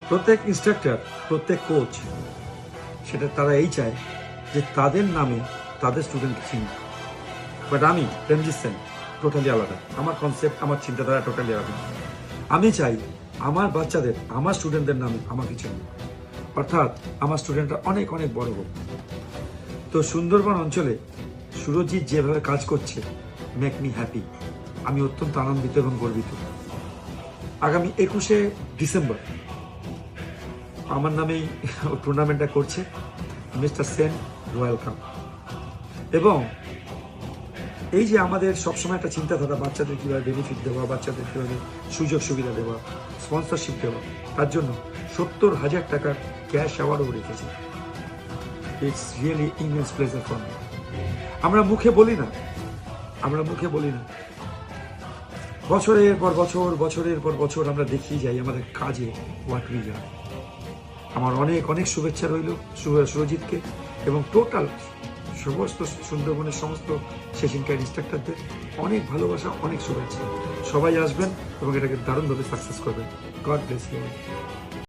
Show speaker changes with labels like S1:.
S1: প্রত্যেক ইনস্ট্রাক্টর, প্রত্যেক কোচ সেটা তারা এই চায় যে তাদের নামে তাদের স্টুডেন্টকে চিনি। বাট আমি রঞ্জিত সেন টোটালি আলাদা। আমার কনসেপ্ট, আমার চিন্তাধারা টোটালি আলাদা। আমি চাই আমার বাচ্চাদের, আমার স্টুডেন্টদের নামে আমাকে চিনি, অর্থাৎ আমার স্টুডেন্টরা অনেক অনেক বড় হোক। তো সুন্দরবন অঞ্চলে সুরজিৎ যেভাবে কাজ করছে, মেক মি হ্যাপি। আমি অত্যন্ত আনন্দিত এবং গর্বিত। আগামী 21শে ডিসেম্বর আমার নামেই টুর্নামেন্টটা করছে মিস্টার সেন রয়্যাল কাপ। এবং এই যে আমাদের সবসময় একটা চিন্তাধারা, বাচ্চাদের কীভাবে বেনিফিট দেওয়া, বাচ্চাদের কীভাবে সুযোগ সুবিধা দেওয়া, স্পন্সরশিপ দেওয়া, তার জন্য 70,000 টাকার ক্যাশ অ্যাওয়ার্ডও রেখেছি। It's really immense pleasure for me. আমরা মুখে বলি না, বছরের পর বছর, বছরের পর বছর আমরা দেখিয়ে যাই আমাদের কাজে হোয়াট উই আর। আমার অনেক অনেক শুভেচ্ছা রইল সুরজিৎকে এবং টোটাল সমস্ত সুন্দরবনের সমস্ত সেশন ক্যাড ইনস্ট্রাক্টরদের অনেক ভালোবাসা, অনেক শুভেচ্ছা। সবাই আসবেন এবং এটাকে দারুণভাবে সাকসেস করবেন। God bless you.